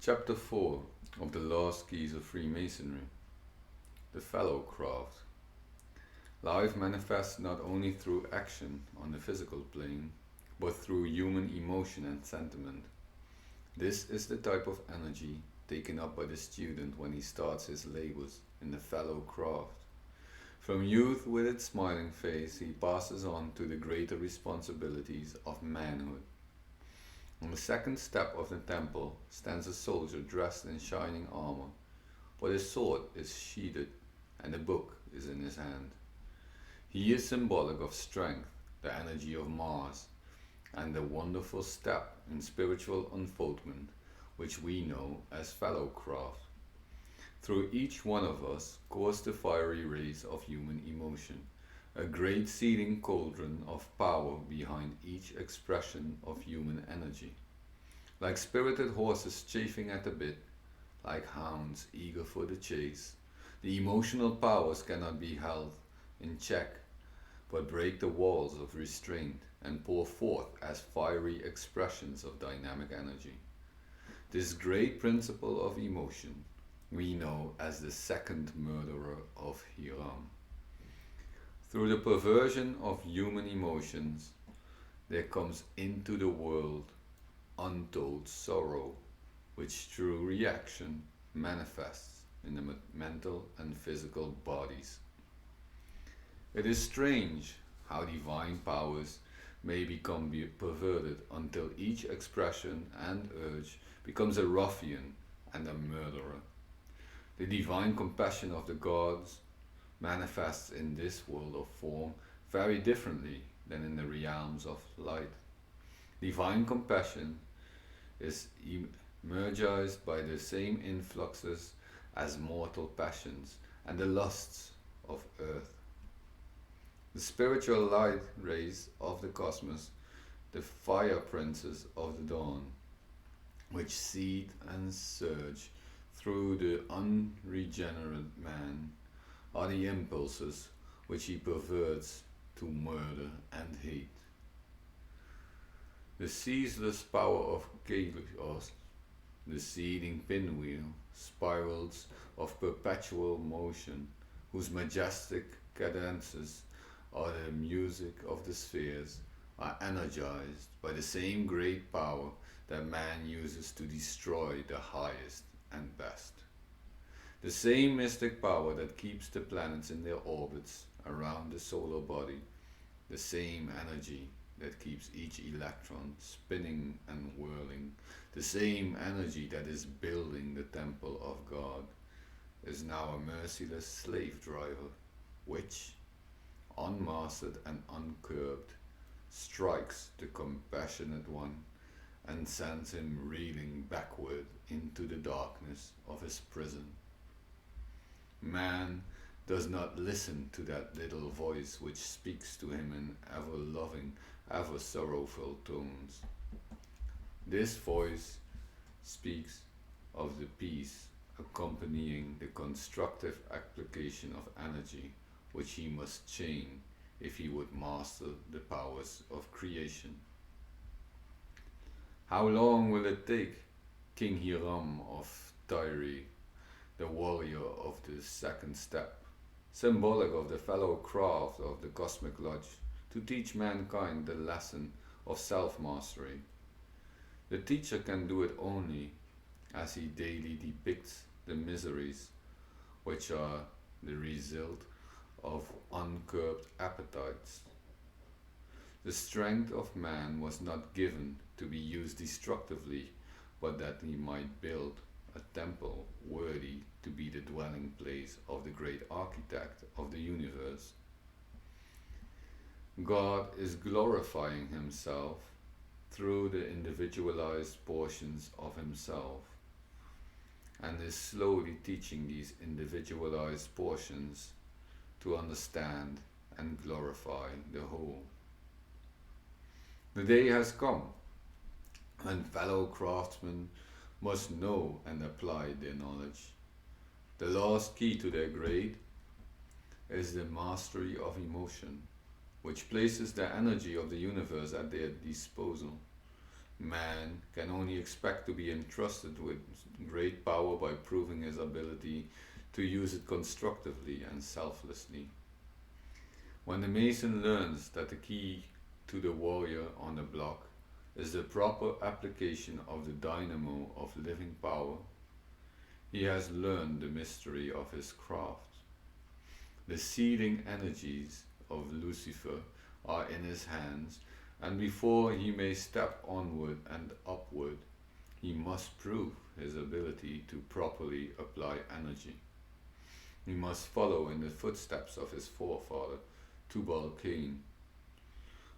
Chapter 4 of the Last Keys of Freemasonry. The Fellow Craft. Life manifests not only through action on the physical plane, but through human emotion and sentiment. This is the type of energy taken up by the student when he starts his labors in the fellow craft. From youth with its smiling face, he passes on to the greater responsibilities of manhood. On the second step of the temple stands a soldier dressed in shining armor, but his sword is sheathed and a book is in his hand. He is symbolic of strength, the energy of Mars, and the wonderful step in spiritual unfoldment which we know as fellowcraft. Through each one of us course the fiery rays of human emotion, a great seething cauldron of power behind each expression of human energy. Like spirited horses chafing at the bit, like hounds eager for the chase, the emotional powers cannot be held in check, but break the walls of restraint and pour forth as fiery expressions of dynamic energy. This great principle of emotion we know as the second murderer of Hiram. Through the perversion of human emotions, there comes into the world untold sorrow, which through reaction manifests in the mental and physical bodies. It is strange how divine powers may become perverted until each expression and urge becomes a ruffian and a murderer. The divine compassion of the gods manifests in this world of form very differently than in the realms of light. Divine compassion is emergized by the same influxes as mortal passions and the lusts of earth. The spiritual light rays of the cosmos, the fire princes of the dawn, which seethe and surge through the unregenerate man, are the impulses which he perverts to murder and hate. The ceaseless power of chaos, the seething pinwheel, spirals of perpetual motion, whose majestic cadences are the music of the spheres, are energized by the same great power that man uses to destroy the highest and best. The same mystic power that keeps the planets in their orbits around the solar body, the same energy that keeps each electron spinning and whirling, the same energy that is building the temple of God, is now a merciless slave driver, which, unmastered and uncurbed, strikes the compassionate one and sends him reeling backward into the darkness of his prison. Man does not listen to that little voice which speaks to him in ever loving, ever sorrowful tones. This voice speaks of the peace accompanying the constructive application of energy which he must chain if he would master the powers of creation. How long will it take King Hiram of Tyre, the warrior of the second step, symbolic of the fellow craft of the cosmic lodge, to teach mankind the lesson of self-mastery? The teacher can do it only as he daily depicts the miseries which are the result of uncurbed appetites. The strength of man was not given to be used destructively, but that he might build a temple worthy to be the dwelling place of the great architect of the universe. God is glorifying himself through the individualized portions of himself, and is slowly teaching these individualized portions to understand and glorify the whole. The day has come when fellow craftsmen must know and apply their knowledge. The last key to their grade is the mastery of emotion, which places the energy of the universe at their disposal. Man can only expect to be entrusted with great power by proving his ability to use it constructively and selflessly. When the Mason learns that the key to the warrior on the block is the proper application of the dynamo of living power, he has learned the mystery of his craft. The seething energies of Lucifer are in his hands, and before he may step onward and upward, he must prove his ability to properly apply energy. He must follow in the footsteps of his forefather, Tubal-Cain,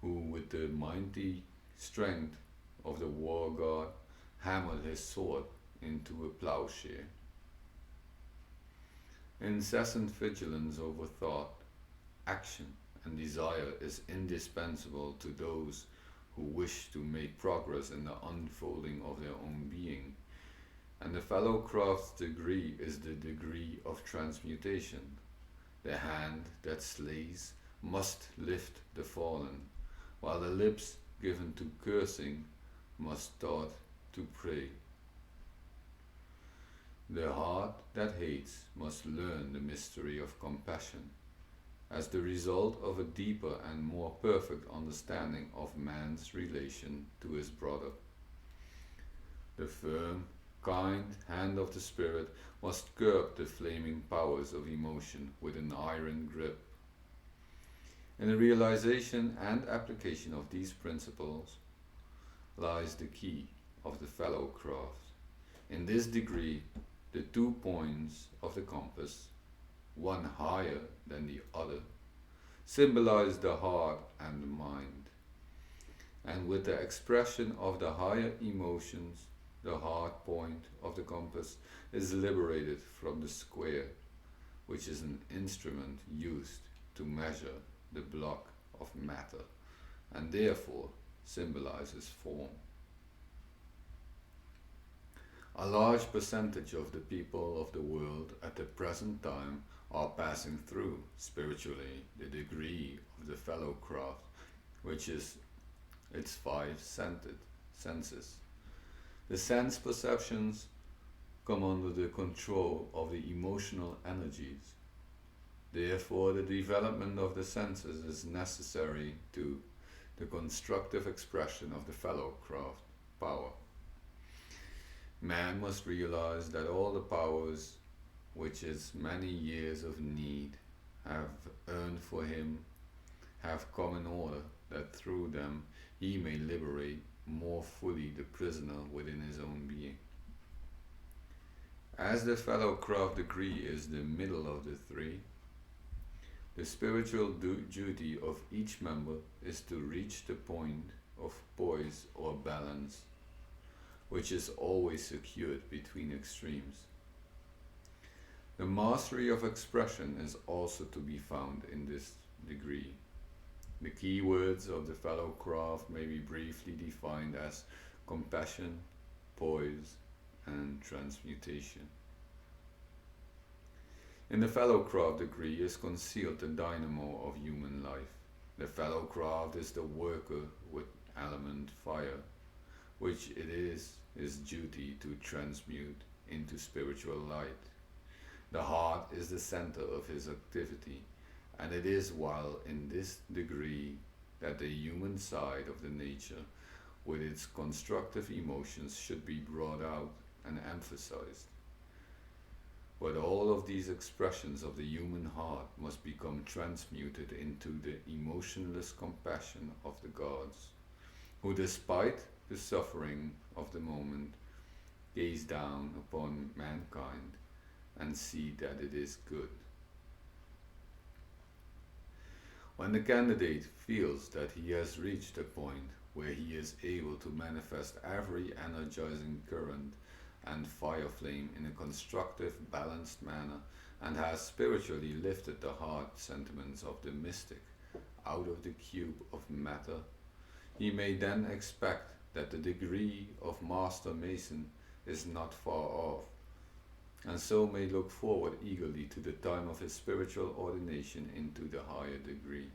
who with the mighty strength of the war god hammered his sword into a plowshare. Incessant vigilance over thought, action, and desire is indispensable to those who wish to make progress in the unfolding of their own being, and the fellow craft's degree is the degree of transmutation. The hand that slays must lift the fallen, while the lips given to cursing must start to pray. The heart that hates must learn the mystery of compassion, as the result of a deeper and more perfect understanding of man's relation to his brother. The firm, kind hand of the Spirit must curb the flaming powers of emotion with an iron grip. In the realization and application of these principles lies the key of the fellow craft. In this degree, the 2 points of the compass, one higher than the other, symbolize the heart and the mind. And with the expression of the higher emotions, the heart point of the compass is liberated from the square, which is an instrument used to measure the block of matter, and therefore symbolizes form. A large percentage of the people of the world at the present time are passing through, spiritually, the degree of the fellow craft, which is its 5 senses. The sense perceptions come under the control of the emotional energies. Therefore, the development of the senses is necessary to the constructive expression of the fellow craft power. Man must realize that all the powers which his many years of need have earned for him have come in order that through them he may liberate more fully the prisoner within his own being. As the fellow craft degree is the middle of the 3, the spiritual duty of each member is to reach the point of poise or balance, which is always secured between extremes. The mastery of expression is also to be found in this degree. The key words of the fellow craft may be briefly defined as compassion, poise, and transmutation. In the fellow craft degree is concealed the dynamo of human life. The fellow craft is the worker with element fire, which it is his duty to transmute into spiritual light. The heart is the center of his activity, and it is while in this degree that the human side of the nature with its constructive emotions should be brought out and emphasized. But all of these expressions of the human heart must become transmuted into the emotionless compassion of the gods, who despite the suffering of the moment gaze down upon mankind and see that it is good. When the candidate feels that he has reached a point where he is able to manifest every energizing current and fire flame in a constructive, balanced manner, and has spiritually lifted the heart sentiments of the mystic out of the cube of matter, he may then expect that the degree of Master Mason is not far off, and so may look forward eagerly to the time of his spiritual ordination into the higher degree.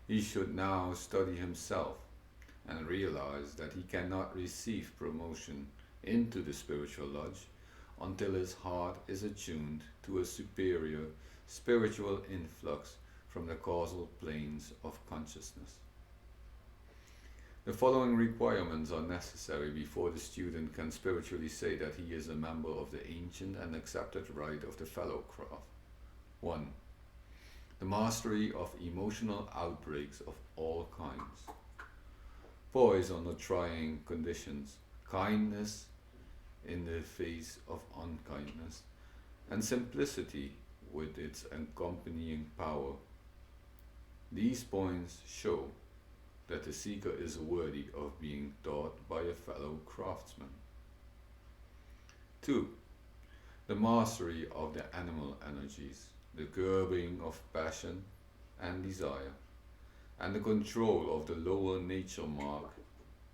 He should now study himself and realize that he cannot receive promotion into the spiritual lodge until his heart is attuned to a superior spiritual influx from the causal planes of consciousness. The following requirements are necessary before the student can spiritually say that he is a member of the ancient and accepted rite of the fellow craft. 1. The mastery of emotional outbreaks of all kinds. Poise under trying conditions, kindness in the face of unkindness, and simplicity with its accompanying power. These points show that the seeker is worthy of being taught by a fellow craftsman. 2. The mastery of the animal energies, the curbing of passion and desire, and the control of the lower nature mark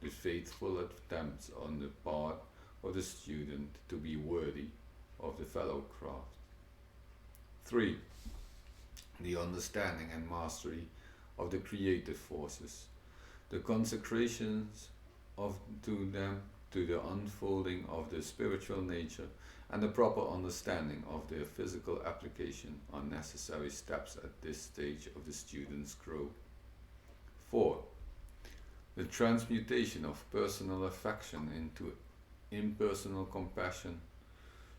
the faithful attempts on the part of the student to be worthy of the fellow craft. 3. The understanding and mastery of the creative forces, the consecrations to them, to the unfolding of the spiritual nature, and the proper understanding of their physical application are necessary steps at this stage of the student's growth. 4. The transmutation of personal affection into impersonal compassion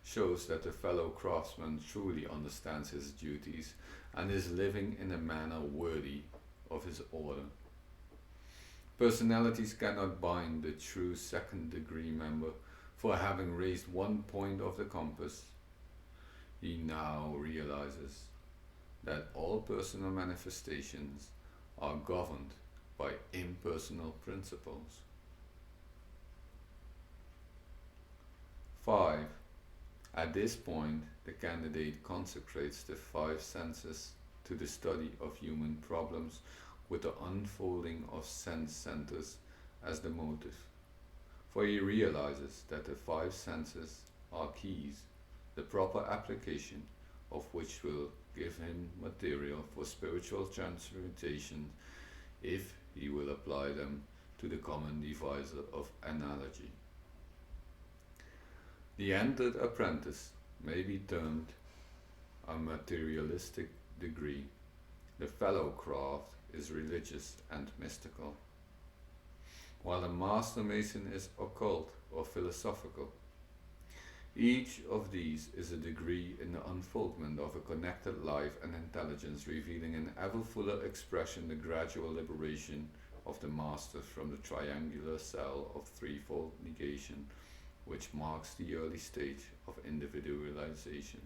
shows that the fellow craftsman truly understands his duties and is living in a manner worthy of his order. Personalities cannot bind the true second degree member for having raised one point of the compass. He now realizes that all personal manifestations are governed by impersonal principles. 5. At this point, the candidate consecrates the 5 senses to the study of human problems with the unfolding of sense centers as the motive. For he realizes that the 5 senses are keys, the proper application of which will give him material for spiritual transmutation if he will apply them to the common divisor of analogy. The entered apprentice may be termed a materialistic degree. The fellow craft is religious and mystical, while the master mason is occult or philosophical. Each of these is a degree in the unfoldment of a connected life and intelligence, revealing in ever fuller expression the gradual liberation of the master from the triangular cell of threefold negation, which marks the early stage of individualization.